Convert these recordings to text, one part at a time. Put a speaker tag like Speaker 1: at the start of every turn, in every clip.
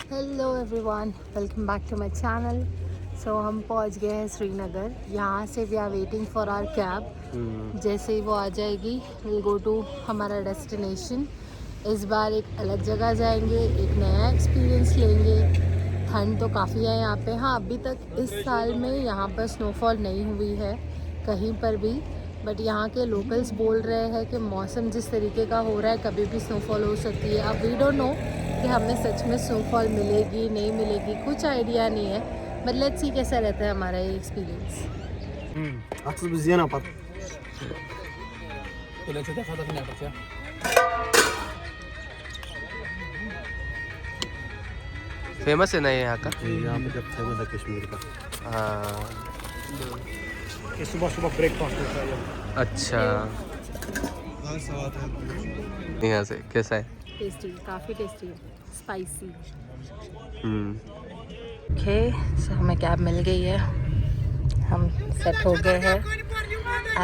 Speaker 1: Hello everyone, welcome back to my channel. So हम पहुंच गए हैं श्रीनगर। यहाँ से we are waiting for our cab. जैसे ही वो आ जाएगी विल गो टू हमारा डेस्टिनेशन। इस बार एक अलग जगह जाएंगे, एक नया एक्सपीरियंस लेंगे। ठंड तो काफ़ी है यहाँ पे। हाँ, अभी तक इस साल में यहाँ पर स्नोफॉल नहीं हुई है कहीं पर भी, बट यहाँ के लोकल्स बोल रहे हैं कि मौसम जिस तरीके का हो रहा है कभी भी स्नोफॉल हो सकती है। अब वी डोंट नो कि हमें सच में स्नोफॉल मिलेगी नहीं मिलेगी, कुछ आइडिया नहीं है, बट लेट्स सी कैसा रहता है हमारा ये एक्सपीरियंस।
Speaker 2: फेमस है ना ये यहाँ का।
Speaker 3: यहाँ पे जब फेमस है कश्मीर का।
Speaker 2: हाँ,
Speaker 3: सुबह सुबह ब्रेकफास्ट होता है।
Speaker 2: अच्छा। यहाँ से कैसा है?
Speaker 1: टेस्टी, काफ़ी टेस्टी है, स्पाइसी।
Speaker 2: हम्म।
Speaker 1: ओके, सो हमें कैब मिल गई है, हम सेट हो गए हैं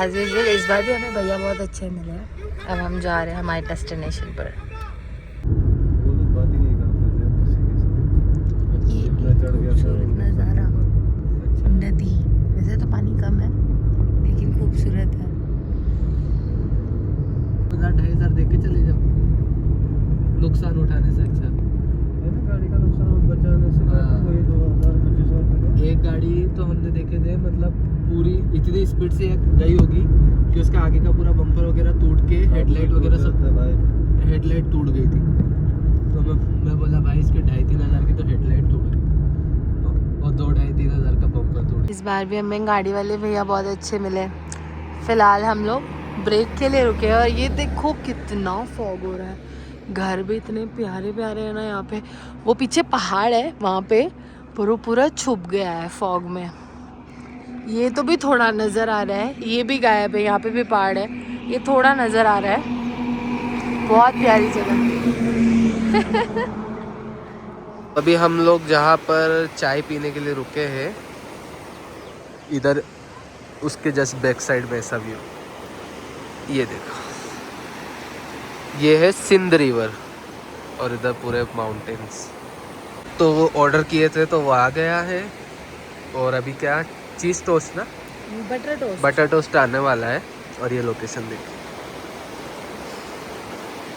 Speaker 1: एज यूजुअल। इस बार भी हमें भैया बहुत अच्छे मिले हैं। अब हम जा रहे हैं हमारे डेस्टिनेशन पर।
Speaker 3: वो लोग बात ही नहीं करते थे किसी के साथ।
Speaker 1: ये खूबसूरत नज़ारा, नदी। वैसे तो पानी कम है लेकिन खूबसूरत है।
Speaker 2: 2,500 दे के चले जाओ, नुकसान उठाने से अच्छा।
Speaker 3: है ना, गाड़ी का नुकसान बचाने से वही 2,000-2,500 रुपये।
Speaker 2: एक गाड़ी तो हमने देखे थे, मतलब पूरी इतनी स्पीड से गई होगी कि उसका आगे का पूरा बम्पर वगैरह टूट के हेडलाइट वगैरह सब हेडलाइट टूट गई थी। तो मैं बोला भाई इसके 2,500-3 हज़ार की तो हेडलाइट टूट गई और 2,500-3 हज़ार का बम्पर टूट गया।
Speaker 1: इस बार भी हमें गाड़ी वाले भैया बहुत अच्छे मिले। फ़िलहाल हम लोग ब्रेक के लिए रुके हैं और ये देखो कितना फॉग हो रहा है। घर भी इतने प्यारे प्यारे हैं ना यहाँ पे। वो पीछे पहाड़ है, वहाँ पे पूरा छुप गया है फॉग में। ये तो भी थोड़ा नज़र आ रहा है, ये भी गायब है। यहाँ पे भी पहाड़ है, ये थोड़ा नज़र आ रहा है। बहुत प्यारी जगह।
Speaker 2: अभी हम लोग जहाँ पर चाय पीने के लिए रुके हैं, इधर उसके जस्ट बैक साइड में ऐसा व्यू, ये देखो, ये है सिंध रिवर और इधर पूरे माउंटेन्स। तो वो ऑर्डर किए थे तो वो आ गया है। और अभी क्या, चीज़ टोस्ट ना, बटर टोस्ट आने वाला है। और ये लोकेशन देखिए,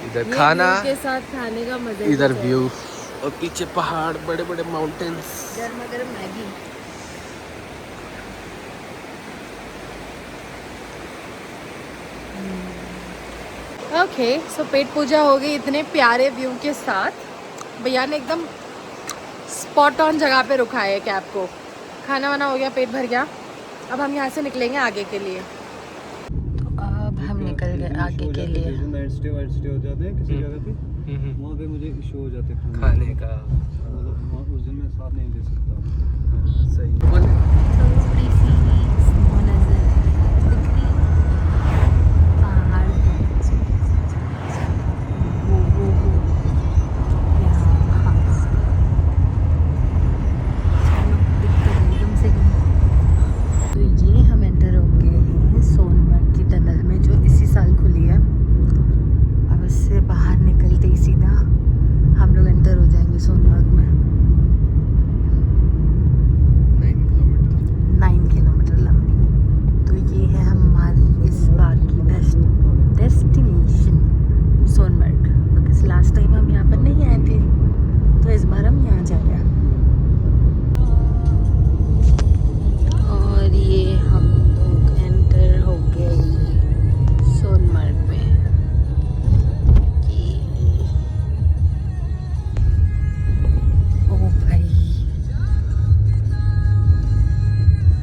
Speaker 2: इधर खाना
Speaker 1: के साथ खाने का मजा,
Speaker 2: इधर व्यू और पीछे पहाड़, बड़े बड़े माउंटेन्स।
Speaker 1: गर्मा गर्म मैगी। ओके, सो पेट पूजा हो गई इतने प्यारे व्यू के साथ। भैया ने एकदम स्पॉट ऑन जगह पे रुका है कैब को। खाना वाना हो गया, पेट भर गया। अब हम यहाँ से निकलेंगे आगे के लिए। तो अब हम निकल गए आगे के लिए।
Speaker 3: नाइट स्टे हो जाते हैं किसी जगह पे, वहाँ पे मुझे इशू हो जाते हैं
Speaker 2: खाने का।
Speaker 3: मतलब वहाँ उस दिन मैं साथ नहीं दे सकता।
Speaker 2: सही।
Speaker 1: थोड़ी सी स्नो नजर दिख रही है, पहाड़ वो यहाँ एकदम से। तो ये हम एंटर हो गए हैं सोनमर्ग की टनल में, जो इसी साल खुली है। अब इससे बाहर निकलते ही सीधा हम लोग एंटर हो जाएंगे सोनमर्ग में। 9 किलोमीटर लंबी। तो ये है हमारी इस बार की destination Sonamarg. Because last time हम यहाँ पर नहीं आए थे, तो इस बार हम यहाँ जा रहे हैं। और ये हम लोग एंटर हो गए सोनमर्ग में। ओ भाई,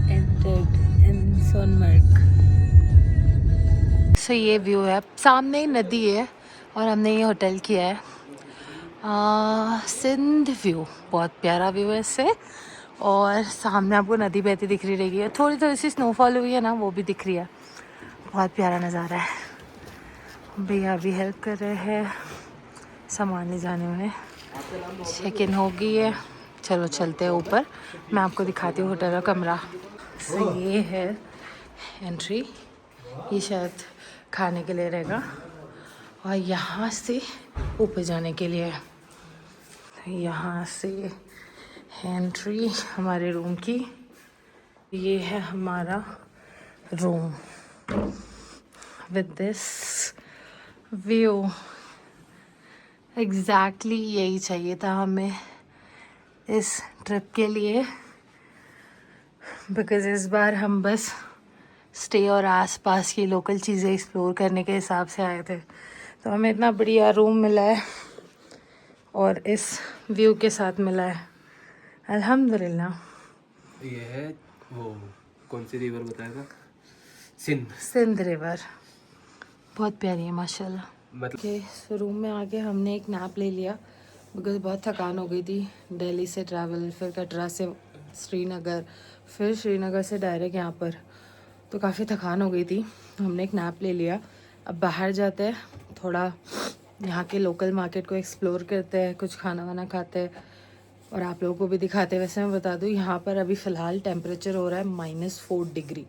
Speaker 1: एंटर्ड इन सोनमर्ग। सो ये व्यू है, सामने ही नदी है और हमने ये होटल किया है। सिंध व्यू, बहुत प्यारा व्यू है इससे। और सामने आपको नदी बहती दिख रही रहेगी। थोड़ी थोड़ी सी स्नोफॉल हुई है ना, वो भी दिख रही है। बहुत प्यारा नज़ारा है। भैया अभी हेल्प कर रहे हैं सामान ले जाने में। चेक इन हो गई है, चलो चलते हैं ऊपर। मैं आपको दिखाती हूँ होटल का कमरा। सो ये है एंट्री, ये शायद खाने के लिए रहेगा। और यहाँ से ऊपर जाने के लिए यहाँ से एंट्री हमारे रूम की। ये है हमारा room with this view. Exactly यही चाहिए था हमें इस ट्रिप के लिए, बिकॉज़ इस बार हम बस स्टे और आसपास की लोकल चीज़ें एक्सप्लोर करने के हिसाब से आए थे, तो हमें इतना बढ़िया रूम मिला है और इस व्यू के साथ मिला है, अल्हम्दुलिल्लाह।
Speaker 2: ये है वो कौन सी रिवर बताया था? सिंध।
Speaker 1: सिंध रिवर बहुत प्यारी है माशाल्लाह।
Speaker 2: मतलब
Speaker 1: के रूम में आके हमने एक नैप ले लिया, बिकॉज बहुत थकान हो गई थी दिल्ली से ट्रैवल, फिर कटरा से श्रीनगर, फिर श्रीनगर से डायरेक्ट यहाँ पर, तो काफ़ी थकान हो गई थी। हमने एक नैप ले लिया। अब बाहर जाते हैं, थोड़ा यहाँ के लोकल मार्केट को एक्सप्लोर करते हैं, कुछ खाना वाना खाते हैं और आप लोगों को भी दिखाते हैं। वैसे मैं बता दूँ, यहाँ पर अभी फ़िलहाल टेम्परेचर हो रहा है -4 डिग्री,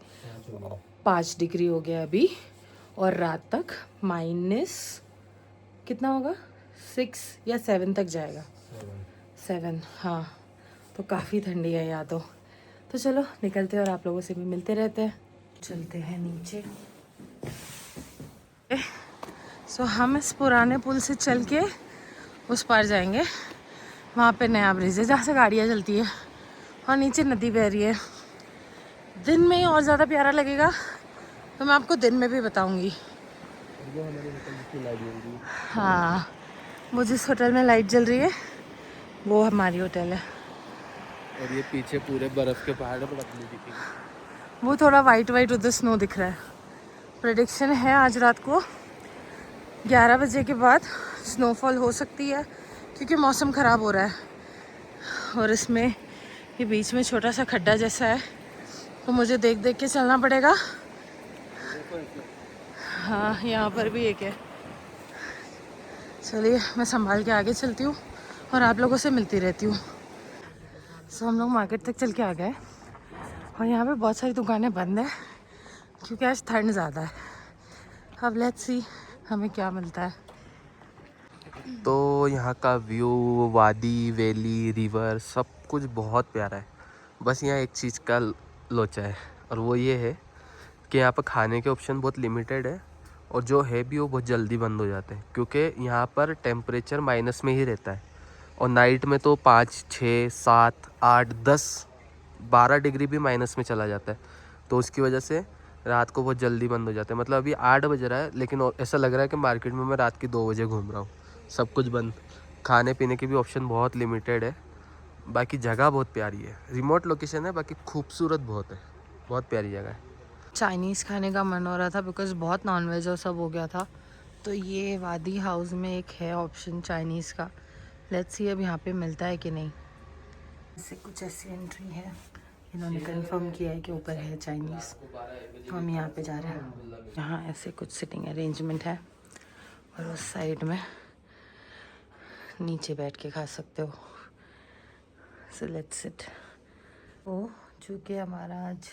Speaker 1: 5 डिग्री हो गया अभी, और रात तक माइनस कितना होगा, 6 या 7 तक जाएगा, 7, हाँ। तो काफ़ी ठंडी है यहाँ तो चलो निकलते हैं और आप लोगों से भी मिलते रहते हैं। चलते हैं नीचे। सो हम इस पुराने पुल से चल के उस पार जाएंगे, वहाँ पे नया ब्रिज है जहाँ से गाड़ियाँ चलती है और नीचे नदी बह रही है। दिन में और ज़्यादा प्यारा लगेगा, तो मैं आपको दिन में भी बताऊँगी। हाँ, वो जिस होटल में लाइट जल रही है वो हमारी होटल है।
Speaker 2: और ये पीछे पूरे बर्फ के पहाड़ पर अपनी दिखेगी।
Speaker 1: वो थोड़ा वाइट वाइट उधर स्नो दिख रहा है। प्रेडिक्शन है आज रात को 11 बजे के बाद स्नोफॉल हो सकती है, क्योंकि मौसम ख़राब हो रहा है और इसमें ये बीच में छोटा सा खड्डा जैसा है, तो मुझे देख देख के चलना पड़ेगा। हाँ, यहाँ पर भी एक है। चलिए मैं संभाल के आगे चलती हूँ और आप लोगों से मिलती रहती हूँ। सो हम लोग मार्केट तक चल के आ गए और यहाँ पे बहुत सारी दुकानें बंद है क्योंकि आज ठंड ज़्यादा है। अब लेट्स सी हमें क्या मिलता है।
Speaker 2: तो यहाँ का व्यू, वादी, वैली, रिवर सब कुछ बहुत प्यारा है। बस यहाँ एक चीज़ का लोचा है, और वो ये है कि यहाँ पर खाने के ऑप्शन बहुत लिमिटेड है, और जो है भी वो बहुत जल्दी बंद हो जाते हैं, क्योंकि यहाँ पर टेम्परेचर माइनस में ही रहता है और नाइट में तो 5, 6, 7, 8, 10, 12 डिग्री भी माइनस में चला जाता है। तो उसकी वजह से रात को बहुत जल्दी बंद हो जाते हैं। मतलब अभी 8 बज रहा है, लेकिन ऐसा लग रहा है कि मार्केट में मैं रात की 2 बजे घूम रहा हूँ। सब कुछ बंद। खाने पीने के भी ऑप्शन बहुत लिमिटेड है। बाकी जगह बहुत प्यारी है, रिमोट लोकेशन है, बाकी खूबसूरत बहुत है, बहुत प्यारी जगह है।
Speaker 1: चाइनीज़ खाने का मन हो रहा था बिकॉज़ बहुत नॉनवेज और सब हो गया था, तो ये वादी हाउस में एक है ऑप्शन चाइनीज़ का। लेट्स सी अब यहाँ पे मिलता है कि नहीं। इससे कुछ ऐसी एंट्री है, इन्होंने कंफर्म किया है कि ऊपर है चाइनीज़, तो हम यहाँ पे जा रहे हैं। यहाँ ऐसे कुछ सिटिंग अरेंजमेंट है और उस साइड में नीचे बैठ के खा सकते हो। So let's sit. ओ, चूँकि हमारा आज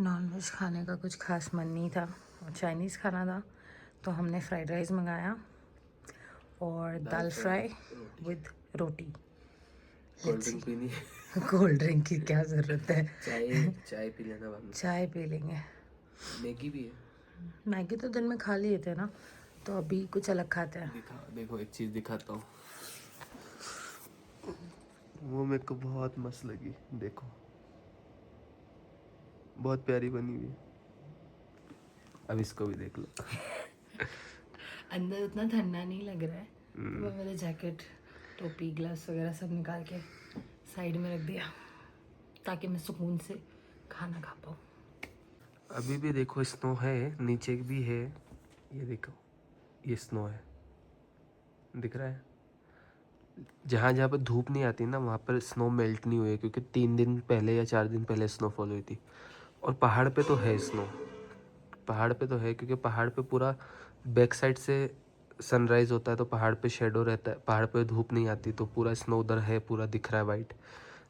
Speaker 1: नॉनवेज खाने का कुछ खास मन नहीं था और चाइनीज़ खाना था, तो हमने फ्राइड राइस मंगाया और dal fry with roti.
Speaker 2: Cold drink पीनी है?
Speaker 1: कोल्ड ड्रिंक की क्या ज़रूरत है,
Speaker 2: चाय पी लेना बाद में।
Speaker 1: चाय पी लेंगे।
Speaker 2: मैगी भी है।
Speaker 1: मैगी तो दिन में खा लिए थे ना, तो अभी कुछ अलग खाते हैं।
Speaker 2: देखो एक चीज़ दिखाता हूँ, वो मेरे को बहुत मस्त लगी। देखो बहुत प्यारी बनी हुई है। अब इसको भी देख लो।
Speaker 1: अंदर उतना ठंडा नहीं लग रहा है, तो मैं मेरे जैकेट, टोपी, ग्लव्स वगैरह सब निकाल के साइड में रख दिया ताकि मैं सुकून से खाना खा पाऊँ।
Speaker 2: अभी भी देखो स्नो है, नीचे भी है, ये देखो ये स्नो है, दिख रहा है। जहाँ जहाँ पर धूप नहीं आती ना, वहाँ पर स्नो मेल्ट नहीं हुई है, क्योंकि 3 दिन पहले या 4 दिन पहले स्नोफॉल हुई थी। और पहाड़ पे तो है स्नो, पहाड़ पे तो है, क्योंकि पहाड़ पे पूरा बैक साइड से सनराइज़ होता है, तो पहाड़ पे शेडो रहता है, पहाड़ पे धूप नहीं आती, तो पूरा स्नो उधर है, पूरा दिख रहा है वाइट।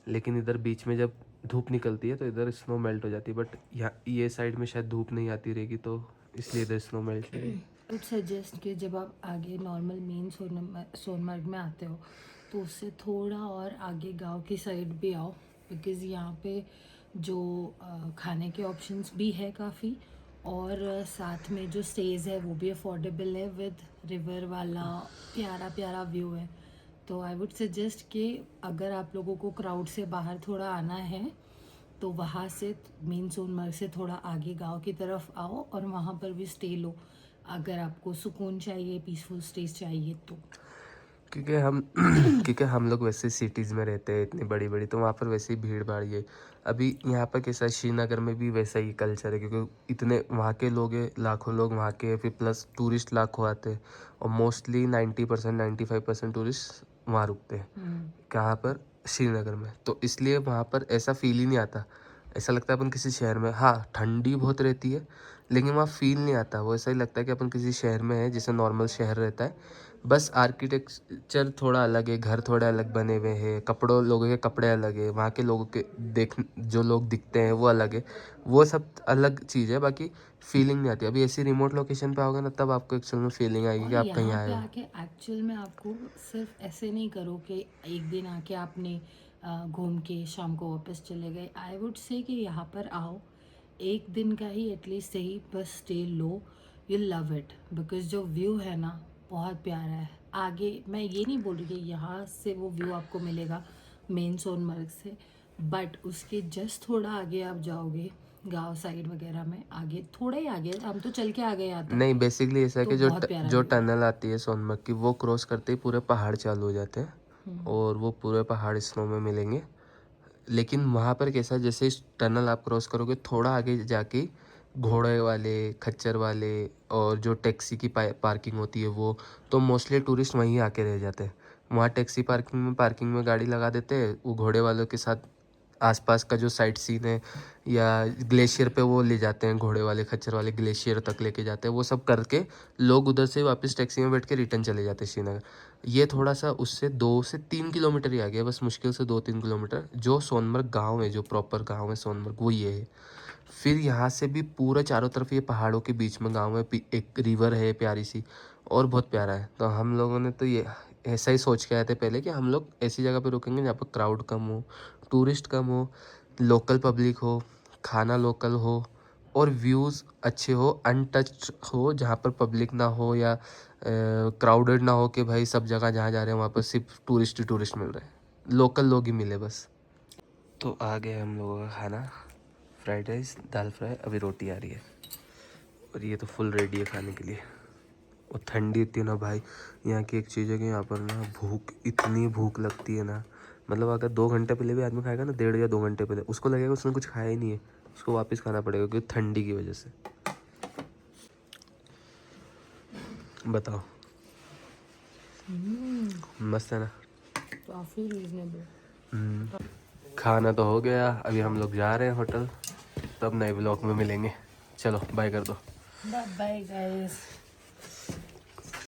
Speaker 2: लेकिन इधर बीच में जब धूप निकलती है तो इधर स्नो मेल्ट हो जाती है, बट यहाँ ये साइड में शायद धूप नहीं आती रहेगी, तो इसलिए इधर स्नो मेल्ट है।
Speaker 1: कुछ सजेस्ट कि जब आप आगे नॉर्मल मेन सोनमर्ग में आते हो, तो उससे थोड़ा और आगे गांव की साइड भी आओ, बिकॉज़ यहाँ पे जो खाने के ऑप्शंस भी है काफ़ी, और साथ में जो स्टेज है वो भी अफोर्डेबल है, विद रिवर वाला प्यारा प्यारा व्यू है। तो आई वुड सजेस्ट कि अगर आप लोगों को क्राउड से बाहर थोड़ा आना है तो वहाँ से मेन सोनमर्ग से थोड़ा आगे गांव की तरफ आओ और वहाँ पर भी स्टे लो, अगर आपको सुकून चाहिए, पीसफुल स्टेज चाहिए तो।
Speaker 2: क्योंकि हम लोग वैसे सिटीज़ में रहते हैं इतनी बड़ी बड़ी, तो वहाँ पर वैसे ही भीड़ भाड़ है। अभी यहाँ पर कैसा, श्रीनगर में भी वैसा ही कल्चर है, क्योंकि इतने वहाँ के लोग हैं, लाखों लोग वहाँ के, फिर प्लस टूरिस्ट लाखों आते हैं, और मोस्टली 90% 95% टूरिस्ट वहाँ रुकते हैं। कहाँ पर? श्रीनगर में। तो इसलिए वहाँ पर ऐसा फील ही नहीं आता, ऐसा लगता है अपन किसी शहर में। हाँ, ठंडी बहुत रहती है, लेकिन वहाँ फील नहीं आता, वो ऐसा ही लगता है कि अपन किसी शहर में है, जैसे नॉर्मल शहर रहता है। बस आर्किटेक्चर थोड़ा अलग है, घर थोड़े अलग बने हुए हैं, कपड़ों, लोगों के कपड़े अलग है, वहाँ के लोगों के जो लोग दिखते हैं वो अलग है, वो सब अलग चीज़ है। बाकी फीलिंग नहीं आती। अभी ऐसी रिमोट लोकेशन पे आओगे ना, तब आपको एक्चुअल में फीलिंग आएगी
Speaker 1: और
Speaker 2: कि आप कहीं
Speaker 1: यहाँ
Speaker 2: आए
Speaker 1: पे
Speaker 2: हो।
Speaker 1: आके एक्चुअल में आपको सिर्फ ऐसे नहीं करो कि एक दिन आके आपने घूम के शाम को वापस चले गए। आई वुड से कि यहाँ पर आओ, एक दिन का ही एटलीस्ट सही, बस stay low, you love it, because जो व्यू है ना बहुत प्यारा है। आगे मैं ये नहीं बोल रही कि यहाँ से वो व्यू आपको मिलेगा मेन सोनमर्ग से, बट उसके जस्ट थोड़ा आगे आप जाओगे गांव साइड वगैरह में, आगे थोड़ा ही आगे, हम तो चल के आ गए यहाँ तक।
Speaker 2: नहीं, बेसिकली ऐसा है
Speaker 1: तो
Speaker 2: कि
Speaker 1: बहुत प्यारा
Speaker 2: जो
Speaker 1: व्यू है।
Speaker 2: टनल आती है सोनमर्ग की, वो क्रॉस करते ही पूरे पहाड़ चालू हो जाते हैं, और वो पूरे पहाड़ स्नो में मिलेंगे। लेकिन वहाँ पर कैसा, जैसे इस टनल आप क्रॉस करोगे, थोड़ा आगे जाके घोड़े वाले, खच्चर वाले, और जो टैक्सी की पार्किंग होती है वो, तो मोस्टली टूरिस्ट वहीं आके रह जाते हैं। वहाँ टैक्सी पार्किंग में गाड़ी लगा देते हैं, वो घोड़े वालों के साथ आसपास का जो साइट सीन है, या ग्लेशियर पे वो ले जाते हैं, घोड़े वाले खच्चर वाले ग्लेशियर तक लेके जाते हैं। वो सब करके लोग उधर से वापस टैक्सी में बैठ के रिटर्न चले जाते हैं श्रीनगर। ये थोड़ा सा उससे 2 से 3 किलोमीटर ही आ गया, बस मुश्किल से 2-3 किलोमीटर। जो सोनमर्ग गांव है, जो प्रॉपर गांव है सोनमर्ग, वो ये है। फिर यहाँ से भी पूरा चारों तरफ ये पहाड़ों के बीच में गांव है, एक रिवर है प्यारी सी, और बहुत प्यारा है। तो हम लोगों ने तो ये ऐसा ही सोच के आए थे पहले कि हम लोग ऐसी जगह पे रुकेंगे जहाँ पर क्राउड कम हो, टूरिस्ट कम हो, लोकल पब्लिक हो, खाना लोकल हो, और व्यूज़ अच्छे हो, अनटच्ड हो, जहाँ पर पब्लिक ना हो, या क्राउडेड ना हो कि भाई सब जगह जहाँ जा रहे हैं वहाँ पर सिर्फ टूरिस्ट ही टूरिस्ट मिल रहे हैं, लोकल लोग ही मिले बस। तो आ गए हम लोगों का खाना, फ्राइड राइस, दाल फ्राई, अभी रोटी आ रही है, और ये तो फुल रेडी है खाने के लिए। और ठंडी इतनी ना भाई, यहाँ की एक चीज़ है कि यहाँ पर ना इतनी भूख लगती है ना, मतलब अगर 2 घंटे पहले भी आदमी खाएगा ना, 1.5 या 2 घंटे पहले, उसको लगेगा उसने कुछ खाया ही नहीं है, उसको वापस खाना पड़ेगा, क्योंकि ठंडी की वजह से। बताओ, मस्त है ना?
Speaker 1: काफ़ी रीजनेबल।
Speaker 2: खाना तो हो गया, अभी हम लोग जा रहे हैं होटल, तब नए ब्लॉग में मिलेंगे। चलो बाय कर दो।
Speaker 1: Bye bye guys.